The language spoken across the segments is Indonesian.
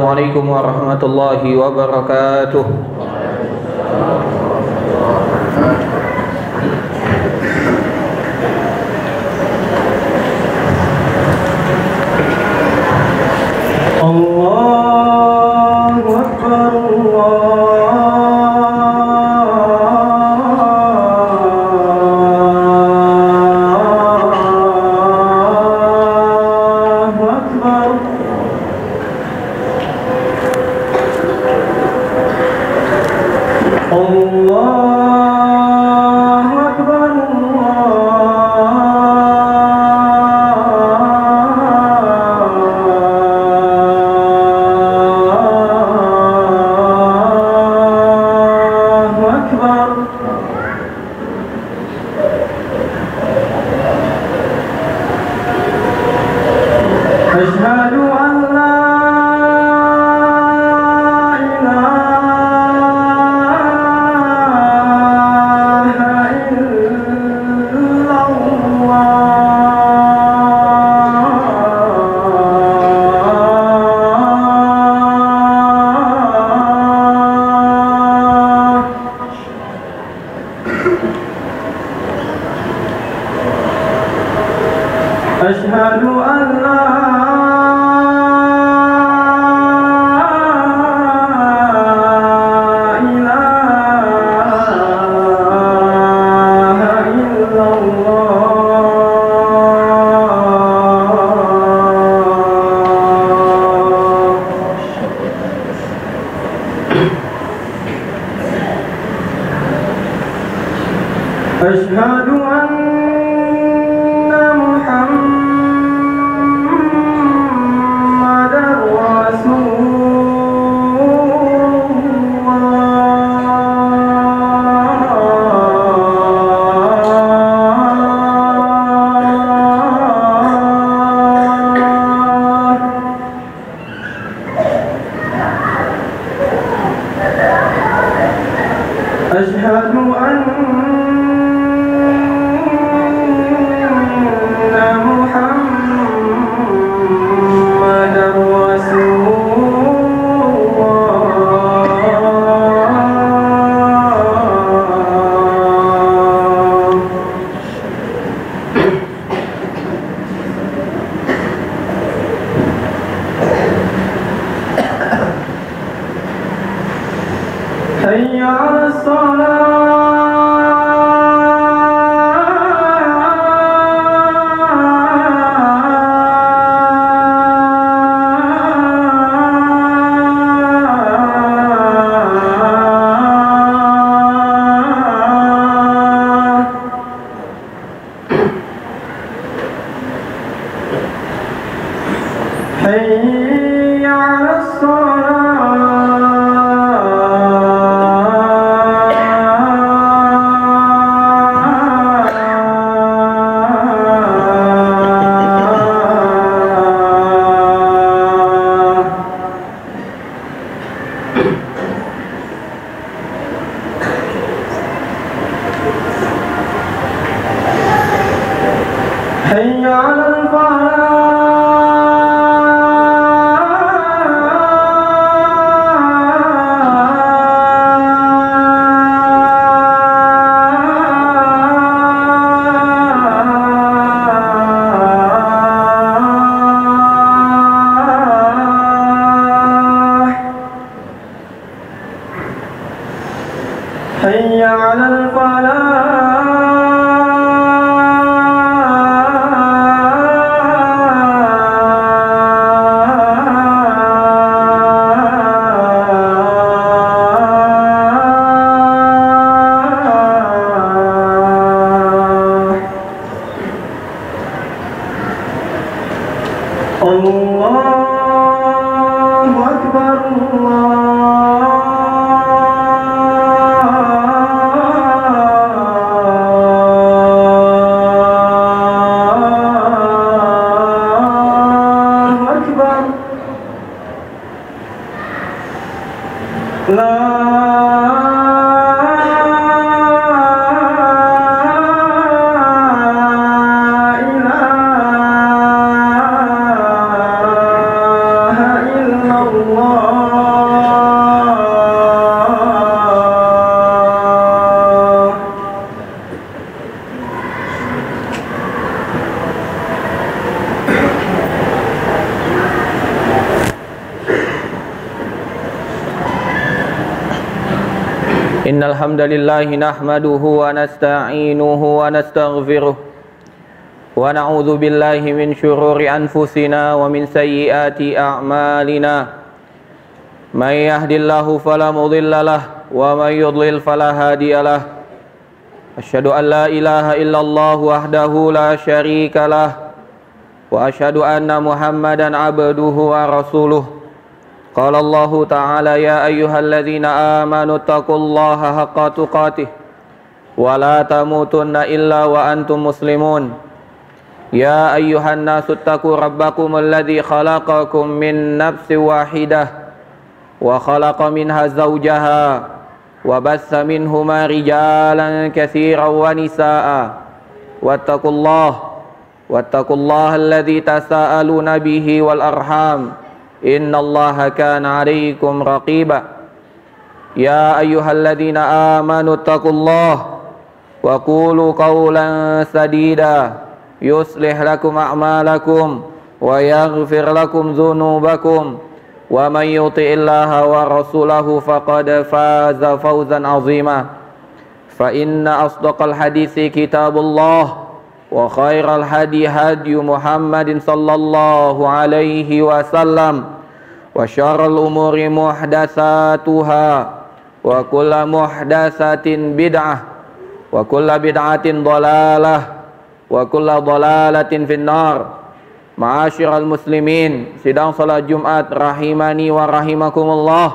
Assalamualaikum warahmatullahi wabarakatuh. Allahu Akbar, Allahu Akbar. Allahu Akbar, Allahu Akbar. Asyhadu an la Asyhadu an la ilaha illallah. Asyhadu anna Muhammadar Rasulullah. Asyhadu anna Muhammadar Rasulullah. Hayya 'alas Hayya 'alas Hayya 'alal Hayya 'alal Allahu Akbar, Allahu الحمد لله نحمده ونستعينه ونستغفره ونعوذ بالله من شرور أنفسنا ومن سيئات أعمالنا من يهد الله فلا مضل له ومن يضلل فلا هادي له أشهد أن لا إله إلا الله وحده لا شريك له وأشهد أن محمدا عبده ورسوله قال الله تعالى يا أيها الذين آمنوا اتقوا الله حق تقاته ولا تموتن إلا وأنتم مسلمون يا أيها الناس اتقوا ربكم الذي خلقكم من نفس واحدة وخلق منها زوجها وبث منهما رجالا كثيرا ونساء واتقوا الله الذي تساءلون به والأرحام إن الله كان عليكم رقيبا يا أيها الذين آمنوا اتقوا الله وقولوا قولا سديدا يصلح لكم أعمالكم ويغفر لكم ذنوبكم ومن يطع الله ورسوله فقد فاز فوزا عظيما فإن أصدق الحديث كتاب الله وخير الهدي هدي محمد صلى الله عليه وسلم وشر الأمور محدثاتها وكل محدثة بدعة وكل بدعة ضلالة وكل ضلالة في النار. Ma'asyiral muslimin, sidang salat Jumat rahimani wa rahimakumullah.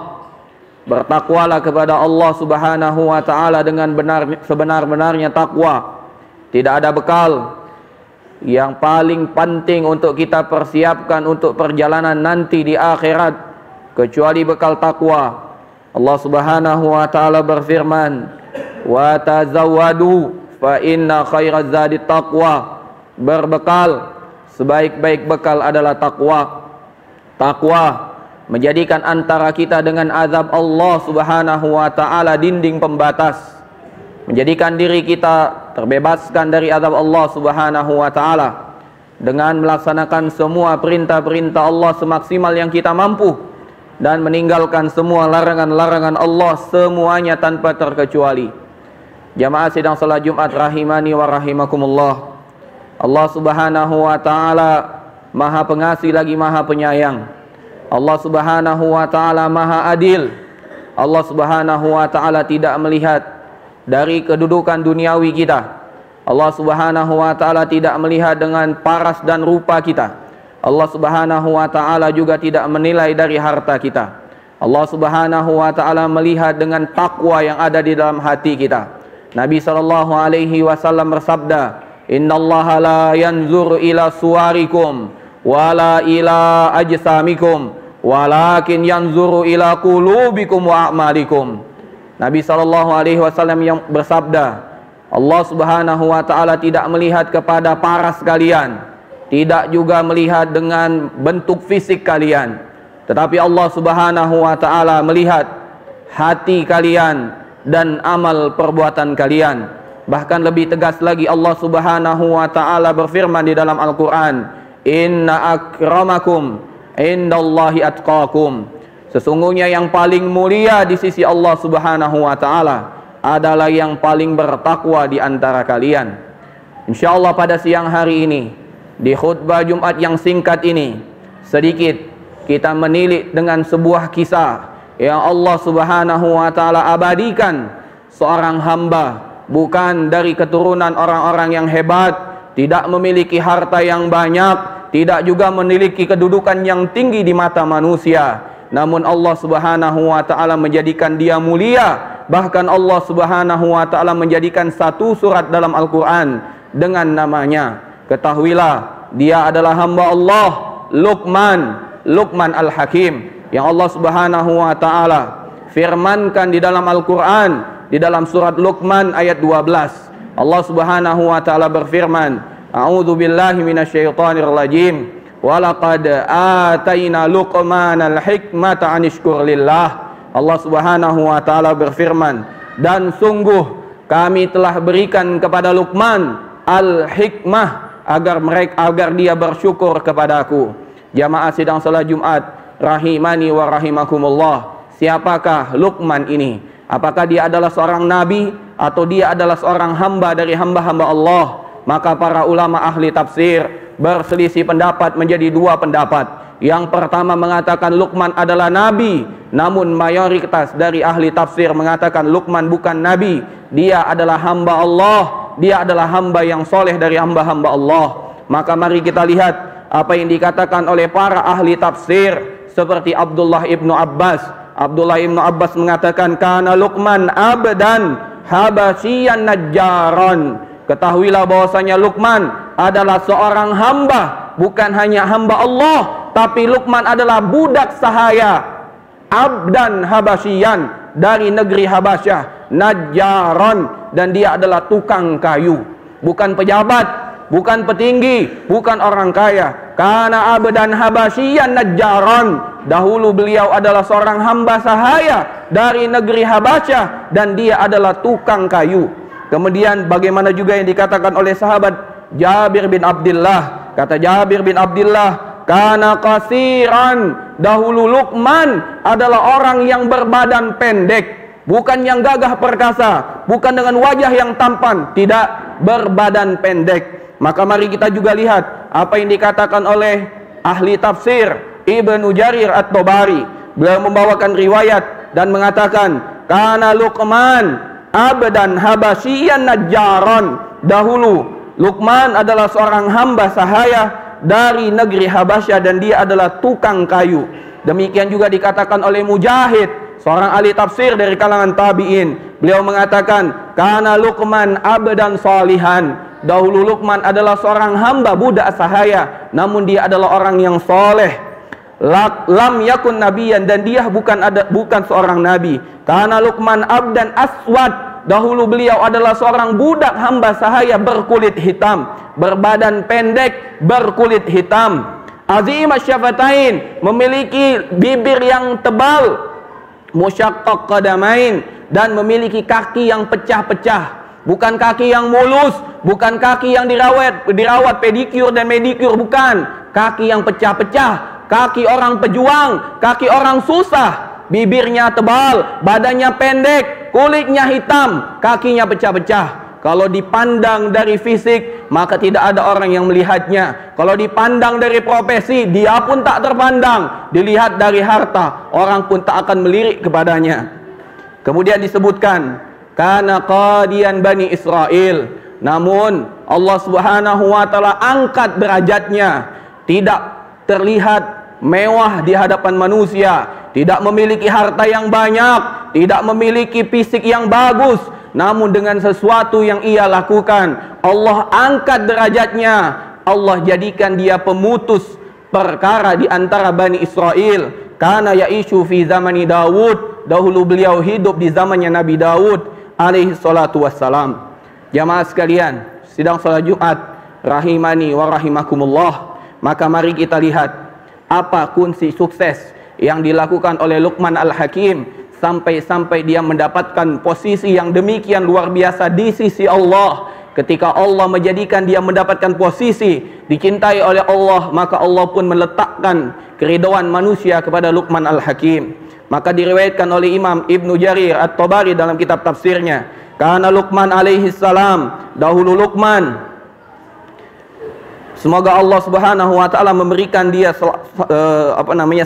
Bertakwalah kepada Allah Subhanahu wa taala dengan sebenar-benarnya takwa. Tidak ada bekal yang paling penting untuk kita persiapkan untuk perjalanan nanti di akhirat kecuali bekal takwa. Allah Subhanahu wa taala berfirman, "Wa tazawwadu fa inna khairaz zadi taqwa." Berbekal, sebaik-baik bekal adalah takwa. Takwa menjadikan antara kita dengan azab Allah Subhanahu wa taala dinding pembatas, menjadikan diri kita terbebaskan dari azab Allah Subhanahu wa taala dengan melaksanakan semua perintah-perintah Allah semaksimal yang kita mampu dan meninggalkan semua larangan-larangan Allah semuanya tanpa terkecuali. Jamaah sidang salat Jumat rahimani wa rahimakumullah. Allah Subhanahu wa taala Maha Pengasih lagi Maha Penyayang. Allah Subhanahu wa taala Maha Adil. Allah Subhanahu wa taala tidak melihat dari kedudukan duniawi kita. Allah Subhanahu wa taala tidak melihat dengan paras dan rupa kita. Allah Subhanahu wa taala juga tidak menilai dari harta kita. Allah Subhanahu wa taala melihat dengan takwa yang ada di dalam hati kita. Nabi sallallahu alaihi wasallam bersabda, "Innallaha la yanzuru ila suwarikum wala ila ajsamikum walakin yanzuru ila qulubikum wa a'malikum." Nabi SAW yang bersabda, Allah Subhanahu wa taala tidak melihat kepada paras kalian, tidak juga melihat dengan bentuk fisik kalian, tetapi Allah Subhanahu wa taala melihat hati kalian dan amal perbuatan kalian. Bahkan lebih tegas lagi Allah Subhanahu wa taala berfirman di dalam Al-Qur'an, "Inna akramakum indallahi atqakum." Sesungguhnya yang paling mulia di sisi Allah Subhanahu wa taala adalah yang paling bertakwa di antara kalian. Insyaallah pada siang hari ini di khutbah Jumat yang singkat ini sedikit kita menilik dengan sebuah kisah yang Allah Subhanahu wa taala abadikan seorang hamba bukan dari keturunan orang-orang yang hebat, tidak memiliki harta yang banyak, tidak juga memiliki kedudukan yang tinggi di mata manusia. Namun Allah Subhanahu wa taala menjadikan dia mulia. Bahkan Allah Subhanahu wa taala menjadikan satu surat dalam Al-Qur'an dengan namanya. Ketahuilah, dia adalah hamba Allah, Luqman Al-Hakim, yang Allah Subhanahu wa taala firmankan di dalam Al-Qur'an di dalam surat Luqman ayat 12. Allah Subhanahu wa taala berfirman, "A'udzu billahi minasyaitonir rajim. Walaqad ataina Luqmanal hikmata anishkur lillah." Allah Subhanahu wa taala berfirman, dan sungguh kami telah berikan kepada Luqman al-hikmah agar dia bersyukur kepadaku. Jamaah sidang salat Jumat rahimani wa rahimakumullah. Siapakah Luqman ini? apakah dia adalah seorang nabi atau dia adalah seorang hamba dari hamba-hamba Allah. Maka para ulama ahli tafsir berselisih pendapat menjadi dua pendapat. Yang pertama mengatakan Luqman adalah nabi, namun mayoritas dari ahli tafsir mengatakan Luqman bukan nabi, dia adalah hamba Allah, dia adalah hamba yang soleh dari hamba-hamba Allah. Maka mari kita lihat apa yang dikatakan oleh para ahli tafsir seperti Abdullah ibnu Abbas. Abdullah ibnu Abbas mengatakan kana Luqman abdan habasyian najjaran. Ketahuilah bahwasanya Luqman adalah seorang hamba, bukan hanya hamba Allah, tapi Luqman adalah budak sahaya, abdan habasyian, dari negeri Habasyah, najjaran, dan dia adalah tukang kayu, bukan pejabat, bukan petinggi, bukan orang kaya. Karena abdan habasyian najjaran, dahulu beliau adalah seorang hamba sahaya dari negeri Habasyah dan dia adalah tukang kayu. Kemudian bagaimana juga yang dikatakan oleh sahabat Jabir bin Abdullah. Kata Jabir bin Abdullah, kana qasiran, dahulu Luqman adalah orang yang berbadan pendek, bukan yang gagah perkasa, bukan dengan wajah yang tampan, tidak, berbadan pendek. Maka mari kita juga lihat apa yang dikatakan oleh ahli tafsir Ibnu Jarir At-Tabari. Beliau membawakan riwayat dan mengatakan kana Luqman abdan habasyian najjaran, dahulu Luqman adalah seorang hamba sahaya dari negeri Habasyah dan dia adalah tukang kayu. Demikian juga dikatakan oleh Mujahid, seorang ahli tafsir dari kalangan tabi'in. Beliau mengatakan kana Luqman abdan salihan, dahulu Luqman adalah seorang hamba budak sahaya, namun dia adalah orang yang soleh. Lam yakun nabiyan, dan dia bukan seorang nabi. Karena Luqman abdan aswad, dahulu beliau adalah seorang budak hamba sahaya berkulit hitam, berbadan pendek, berkulit hitam. Azim asyafatain, memiliki bibir yang tebal, musyaqqaq qadamain, dan memiliki kaki yang pecah-pecah. Bukan kaki yang mulus, bukan kaki yang dirawat pedikur dan medikur, bukan. Kaki yang pecah-pecah, kaki orang pejuang, kaki orang susah. Bibirnya tebal, badannya pendek, kulitnya hitam, kakinya pecah-pecah. Kalau dipandang dari fisik, maka tidak ada orang yang melihatnya. Kalau dipandang dari profesi, dia pun tak terpandang. Dilihat dari harta, orang pun tak akan melirik kepadanya. Kemudian disebutkan kana qadiyan Bani Israel, namun Allah Subhanahu wa taala angkat derajatnya, tidak terlihat mewah di hadapan manusia, tidak memiliki harta yang banyak, tidak memiliki fisik yang bagus, namun dengan sesuatu yang ia lakukan, Allah angkat derajatnya. Allah jadikan dia pemutus perkara di antara Bani Israel. Kana ya'ishu fi zamani Daud, dahulu beliau hidup di zamannya Nabi Daud alaihi salatu wassalam. Jamaah sekalian, sidang salat Jumat rahimani wa rahimakumullah. Maka mari kita lihat apa kunci sukses yang dilakukan oleh Luqman Al-Hakim sampai dia mendapatkan posisi yang demikian luar biasa di sisi Allah. Ketika Allah menjadikan dia mendapatkan posisi dicintai oleh Allah, maka Allah pun meletakkan keridhaan manusia kepada Luqman Al-Hakim. Maka diriwayatkan oleh Imam Ibnu Jarir At-Tabari dalam kitab tafsirnya, karena Luqman alaihi salam, dahulu Luqman, semoga Allah Subhanahu wa taala memberikan dia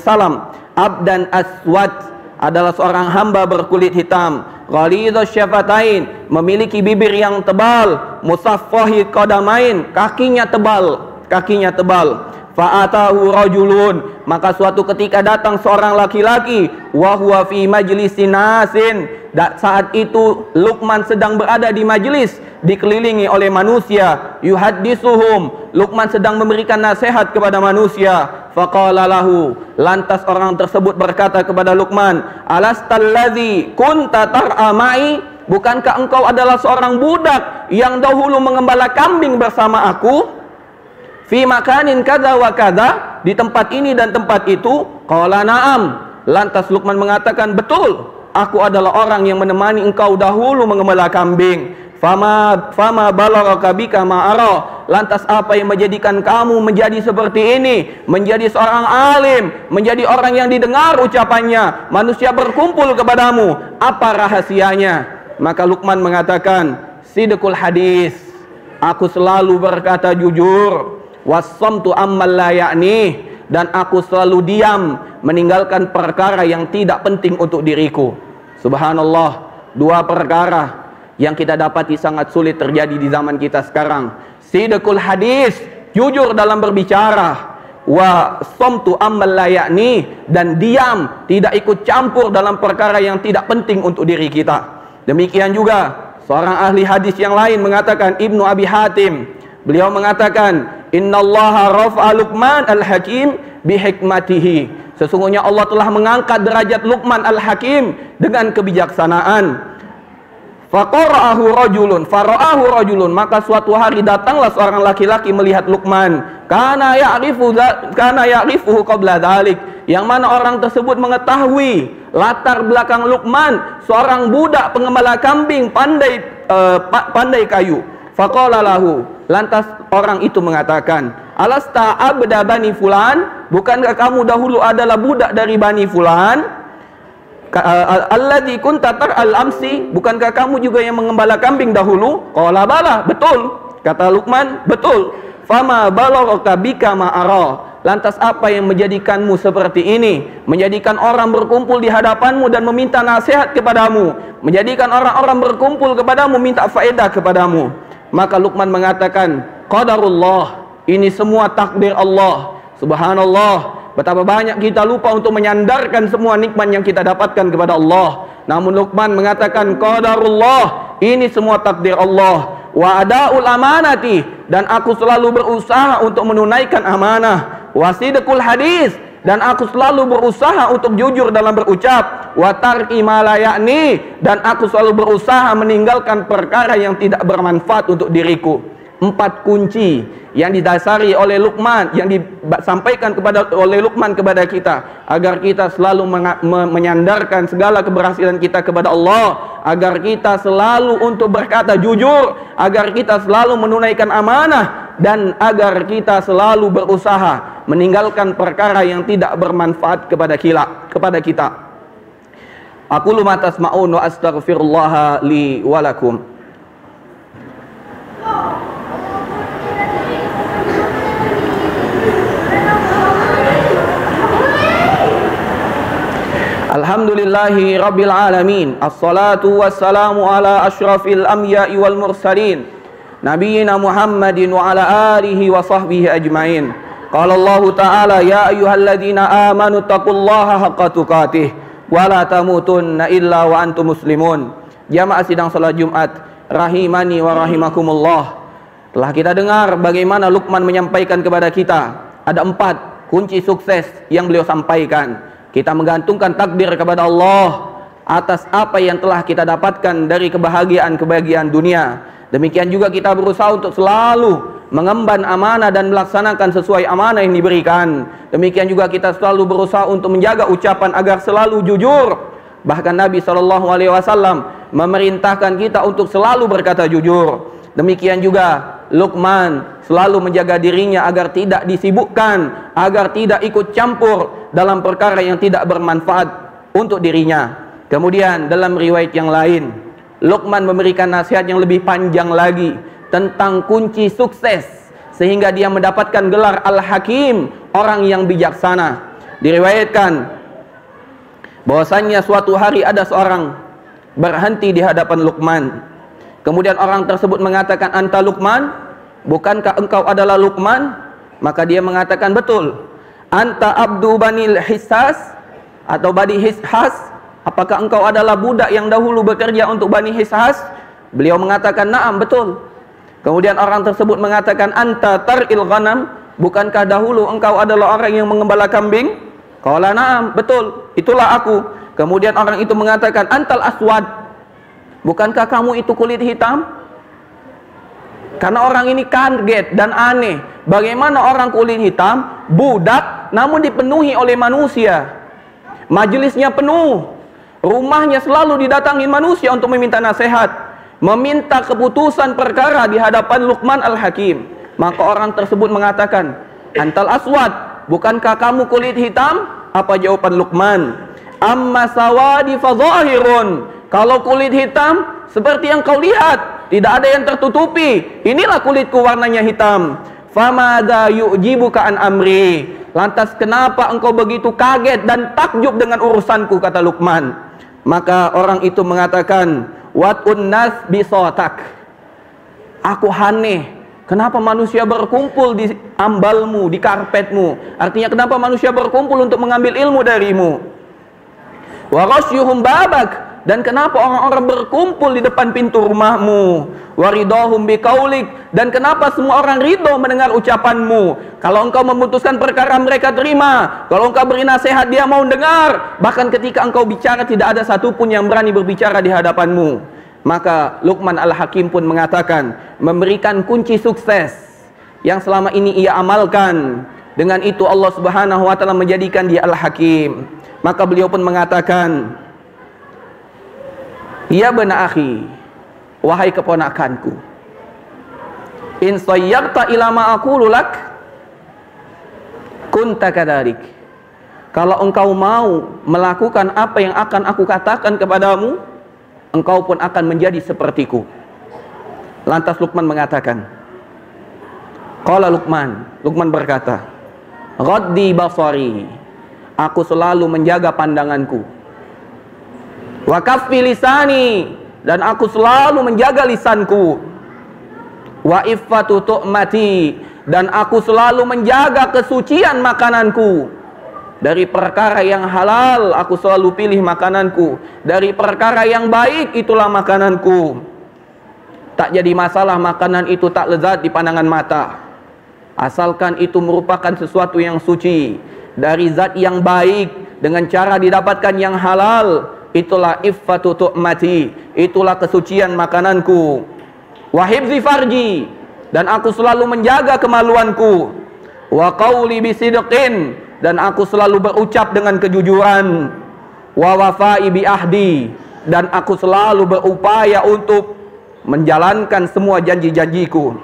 salam, abdan aswad, adalah seorang hamba berkulit hitam, ghalidhus syafatain, memiliki bibir yang tebal, musaffahi qadamain, kakinya tebal. Fa'atahu rajulun, maka suatu ketika datang seorang laki-laki, wa huwa fi majlisin nasin, saat itu Luqman sedang berada di majlis dikelilingi oleh manusia, yuhaddisuhum, Luqman sedang memberikan nasihat kepada manusia. Faqala lahu, lantas orang tersebut berkata kepada Luqman, alastallazi kunta tar'a ma'i, bukankah engkau adalah seorang budak yang dahulu mengembala kambing bersama aku? Fi makanin kada wa kada, di tempat ini dan tempat itu. Qala na'am, lantas Luqman mengatakan, betul, aku adalah orang yang menemani engkau dahulu mengembala kambing. Fama balagaka bika ma ara. Lantas apa yang menjadikan kamu menjadi seperti ini, menjadi seorang alim, menjadi orang yang didengar ucapannya, manusia berkumpul kepadamu, apa rahasianya? Maka Luqman mengatakan, sidqul hadis, aku selalu berkata jujur, wassamtu ammal la ya'ni, dan aku selalu diam meninggalkan perkara yang tidak penting untuk diriku. Subhanallah, dua perkara yang kita dapati sangat sulit terjadi di zaman kita sekarang. Sidqul hadis, jujur dalam berbicara, wa samtu ammal la ya'ni, dan diam, tidak ikut campur dalam perkara yang tidak penting untuk diri kita. Demikian juga seorang ahli hadis yang lain mengatakan, Ibnu Abi Hatim, beliau mengatakan, innallaha rafa'a Luqman al-Hakim bihikmatihi. Sesungguhnya Allah telah mengangkat derajat Luqman al-Hakim dengan kebijaksanaan. Faqara'ahu rajulun, maka suatu hari datanglah seorang laki-laki melihat Luqman. Kana ya'rifuhu qabla dzalik, yang mana orang tersebut mengetahui latar belakang Luqman, seorang budak pengembala kambing pandai kayu. Faqala lahu, lantas orang itu mengatakan, alasta abda bani fulan, bukankah kamu dahulu adalah budak dari bani fulan? Alladzi kunta tar'al amsi, bukankah kamu juga yang mengembala kambing dahulu? Qala bala, betul. Kata Luqman, betul. Fama balagaka bika ma ara. Lantas apa yang menjadikanmu seperti ini, menjadikan orang berkumpul di hadapanmu dan meminta nasihat kepadamu, menjadikan orang-orang berkumpul kepadamu minta faedah kepadamu? Maka Luqman mengatakan, qadarullah, ini semua takdir Allah. Subhanallah, betapa banyak kita lupa untuk menyandarkan semua nikmat yang kita dapatkan kepada Allah. Namun Luqman mengatakan, qadarullah, ini semua takdir Allah. Wa adaul amanati, dan aku selalu berusaha untuk menunaikan amanah. Wa sidqul hadis, dan aku selalu berusaha untuk jujur dalam berucap. Wa tarki ma la ya'ni, dan aku selalu berusaha meninggalkan perkara yang tidak bermanfaat untuk diriku. 4 kunci yang didasari oleh Luqman, yang disampaikan oleh Luqman kepada kita, agar kita selalu menyandarkan segala keberhasilan kita kepada Allah, agar kita selalu untuk berkata jujur, agar kita selalu menunaikan amanah, dan agar kita selalu berusaha meninggalkan perkara yang tidak bermanfaat kepada kita. Aqulu ma tasma'un wa astaghfirullah li wa lakum. Alhamdulillahi rabbil alamin, assalatu wassalamu ala ashrafil anbiya'i wal mursalin, nabiyyina Muhammadin wa ala alihi wa sahbihi ajmain. Qala Allah ta'ala, ya ayyuhalladzina amanu taqullaha haqqa tuqatih wa la tamutunna illa wa antum muslimun. Jamaah sidang salat Jumat rahimani wa rahimakumullah. Telah kita dengar bagaimana Luqman menyampaikan kepada kita, ada 4 kunci sukses yang beliau sampaikan. Kita menggantungkan takdir kepada Allah atas apa yang telah kita dapatkan dari kebahagiaan dunia. Demikian juga kita berusaha untuk selalu mengemban amanah dan melaksanakan sesuai amanah yang diberikan. Demikian juga kita selalu berusaha untuk menjaga ucapan agar selalu jujur. Bahkan Nabi SAW memerintahkan kita untuk selalu berkata jujur. Demikian juga Luqman selalu menjaga dirinya agar tidak disibukkan, agar tidak ikut campur dalam perkara yang tidak bermanfaat untuk dirinya. Kemudian dalam riwayat yang lain, Luqman memberikan nasihat yang lebih panjang lagi tentang kunci sukses, sehingga dia mendapatkan gelar Al-Hakim, orang yang bijaksana. Diriwayatkan bahwasannya suatu hari ada seorang berhenti di hadapan Luqman. Kemudian orang tersebut mengatakan, anta Luqman, bukankah engkau adalah Luqman? Maka dia mengatakan, betul. Anta abdu banil Hishas, atau bani Hishas, apakah engkau adalah budak yang dahulu bekerja untuk bani Hishas? Beliau mengatakan, na'am, betul. Kemudian orang tersebut mengatakan, anta tar'il ghanam, bukankah dahulu engkau adalah orang yang mengembala kambing? Qala na'am, betul, itulah aku. Kemudian orang itu mengatakan, antal aswad, bukankah kamu itu kulit hitam? Karena orang ini kaget dan aneh, bagaimana orang kulit hitam, budak, namun dipenuhi oleh manusia. Majelisnya penuh, rumahnya selalu didatangi manusia untuk meminta nasihat. meminta keputusan perkara di hadapan Luqman Al-Hakim. Maka orang tersebut mengatakan, "Antal aswad, bukankah kamu kulit hitam?" Apa jawaban Luqman? "Amma sawadi fa zahirun." Kalau kulit hitam seperti yang kau lihat, tidak ada yang tertutupi. Inilah kulitku warnanya hitam. "Famada yu'jibuka an amri." Lantas kenapa engkau begitu kaget dan takjub dengan urusanku, kata Luqman. Maka orang itu mengatakan, "Wat'un nas bisotak." Aku aneh, kenapa manusia berkumpul di ambalmu, di karpetmu? Artinya kenapa manusia berkumpul untuk mengambil ilmu darimu? Wa rasyuhum babak. Dan kenapa orang-orang berkumpul di depan pintu rumahmu? Waridahum biqaulik. Dan kenapa semua orang ridho mendengar ucapanmu? Kalau engkau memutuskan perkara mereka terima. Kalau engkau beri nasihat dia mau dengar. Bahkan ketika engkau bicara tidak ada satupun yang berani berbicara di hadapanmu. Maka Luqman Al-Hakim pun mengatakan, memberikan kunci sukses yang selama ini ia amalkan. Dengan itu Allah Subhanahu wa taala menjadikan dia Al-Hakim. Maka beliau pun mengatakan, "Ya bena akhi, wahai keponakanku, in sayyarta ila ma aqulu lak kunta kadzalik." Kalau engkau mau melakukan apa yang akan aku katakan kepadamu, engkau pun akan menjadi sepertiku. Lantas Luqman mengatakan, qala Luqman berkata, "Raddi basari." Aku selalu menjaga pandanganku. Wa kaffi lisani, dan aku selalu menjaga lisanku. Wa iffatu tu'mati, dan aku selalu menjaga kesucian makananku. Dari perkara yang halal aku selalu pilih makananku. Dari perkara yang baik itulah makananku. Tak jadi masalah makanan itu tak lezat di pandangan mata, asalkan itu merupakan sesuatu yang suci, dari zat yang baik, dengan cara didapatkan yang halal. Itulah iffatu tu'mati, itulah kesucian makananku. Wa hifzi farji, dan aku selalu menjaga kemaluanku. Wa qauli bisidqin, dan aku selalu berucap dengan kejujuran. Wa wafa'i bi ahdi, dan aku selalu berupaya untuk menjalankan semua janji-janjiku.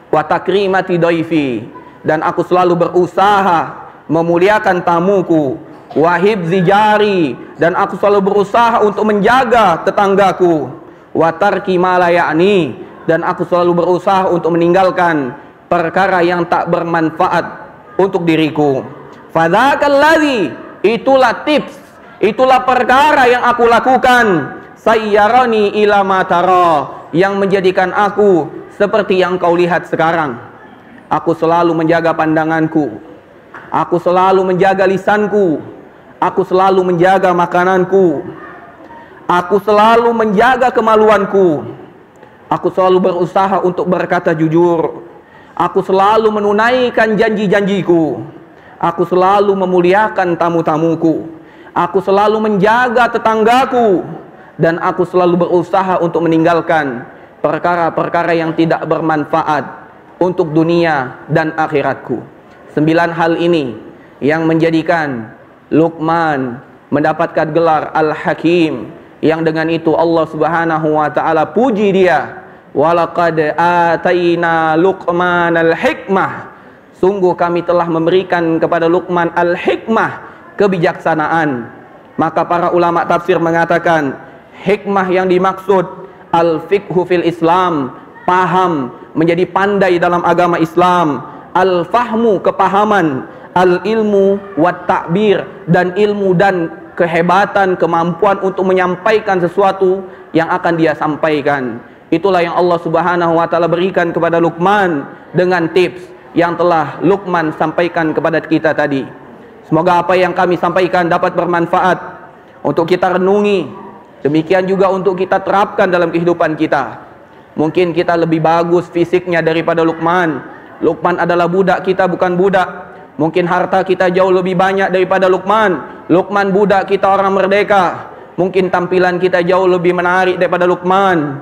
Wa takrimati dhaifi, dan aku selalu berusaha memuliakan tamuku. Wa hibzi jari, dan aku selalu berusaha untuk menjaga tetanggaku. Wa tarki ma la ya'ni, dan aku selalu berusaha untuk meninggalkan perkara yang tak bermanfaat untuk diriku. Fadzakal ladzi, itulah tips, itulah perkara yang aku lakukan. Sayyarani ila ma tara, yang menjadikan aku seperti yang kau lihat sekarang. Aku selalu menjaga pandanganku, aku selalu menjaga lisanku, aku selalu menjaga makananku, aku selalu menjaga kemaluanku, aku selalu berusaha untuk berkata jujur, aku selalu menunaikan janji-janjiku, aku selalu memuliakan tamu-tamuku, aku selalu menjaga tetanggaku, dan aku selalu berusaha untuk meninggalkan perkara-perkara yang tidak bermanfaat untuk dunia dan akhiratku. 9 hal ini yang menjadikan Luqman mendapatkan gelar Al-Hakim, yang dengan itu Allah Subhanahu wa taala puji dia. Walaqad ataina Luqmanal hikmah, sungguh kami telah memberikan kepada Luqman al-hikmah, kebijaksanaan. Maka para ulama tafsir mengatakan, hikmah yang dimaksud al-fiqhu fil Islam, paham, menjadi pandai dalam agama Islam. Al-fahmu, kepahaman. Al-ilmu wat ta'bir, dan ilmu dan kehebatan, kemampuan untuk menyampaikan sesuatu yang akan dia sampaikan. Itulah yang Allah Subhanahu wa taala berikan kepada Luqman dengan tips yang telah Luqman sampaikan kepada kita tadi. Semoga apa yang kami sampaikan dapat bermanfaat untuk kita renungi. Demikian juga untuk kita terapkan dalam kehidupan kita. Mungkin kita lebih bagus fisiknya daripada Luqman. Luqman adalah budak, kita bukan budak. Mungkin harta kita jauh lebih banyak daripada Luqman. Luqman budak, kita orang merdeka. Mungkin tampilan kita jauh lebih menarik daripada Luqman.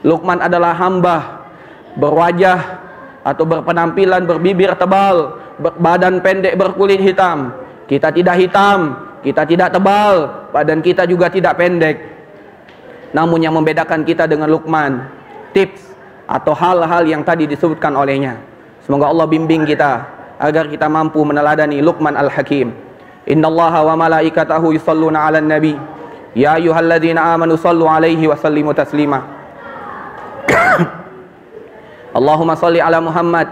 Luqman adalah hamba berwajah atau berpenampilan berbibir tebal, badan pendek berkulit hitam. Kita tidak hitam, kita tidak tebal, badan kita juga tidak pendek. Namun yang membedakan kita dengan Luqman, tips atau hal-hal yang tadi disebutkan olehnya. Semoga Allah bimbing kita agar kita mampu meneladani Luqman Al-Hakim. Innallaha wa malaikatahu yusalluna 'alan nabi. Ya ayyuhalladzina amanu sallu 'alaihi wa sallimu taslima. Allahumma salli ala Muhammad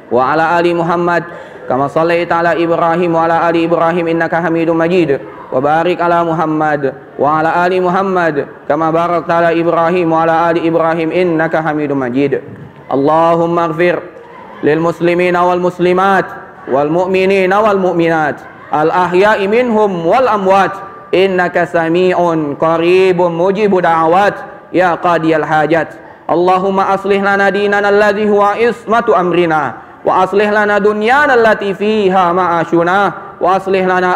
wa ala ali Muhammad kama shallaita ala Ibrahim wa ala ali Ibrahim innaka Hamidum Majid. Wa barik ala Muhammad wa ala ali Muhammad kama barakta ala Ibrahim wa ala ali Ibrahim innaka Hamidum Majid. Allahumma ighfir lil muslimina wal muslimat wal mu'minina wal mu'minat al ahya'i minhum wal amwat innaka sami'un qaribun mujibu da'awat ya qadiyal hajat. Allahumma aslih lana dinana alladhi huwa ismatu amrina wa aslih lana dunyana allati fiha ma'ashuna wa aslih lana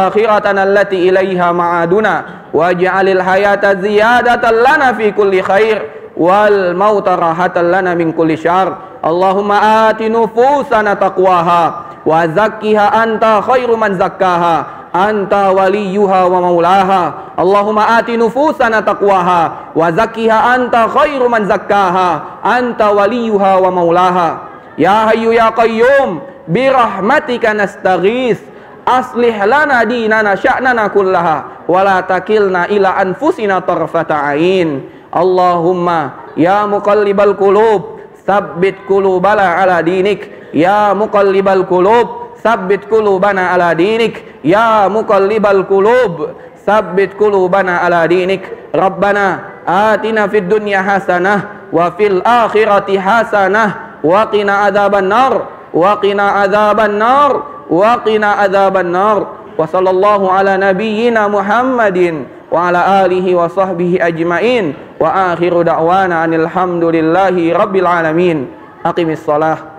akhiratana allati ilaiha ma'aduna waj'alil hayata ziyadatan lana fi kulli khair wal mauta rahatan lana min kulli syarr. Allahumma ati nufusana taqwaha wa zakkiha anta khairu man zakkaha anta waliyuha wa maulaha. Allahumma ati nufusana taqwaha wa zakkiha anta khairu man zakkaha anta waliyuha wa maulaha. Ya hayyu ya qayyum bi rahmatika nastaghits aslih lana dinana sya'nana kullaha wa la takilna ila anfusina tarfata ain. Allahumma ya muqallibal qulub tsabbit qulubana ala dinik. Ya muqallibal qulub tsabbit qulubana ala dinik. Ya muqallibal qulub tsabbit qulubana ala dinik. Rabbana atina fid dunya hasanah wa fil akhirati hasanah wa qina adzaban nar wa qina adzaban nar wa qina adzaban nar. Wa sallallahu ala nabiyyina Muhammadin wa ala alihi wa sahbihi ajmain wa akhiru da'wana anil hamdulillahi rabbil alamin. Aqimis shalah.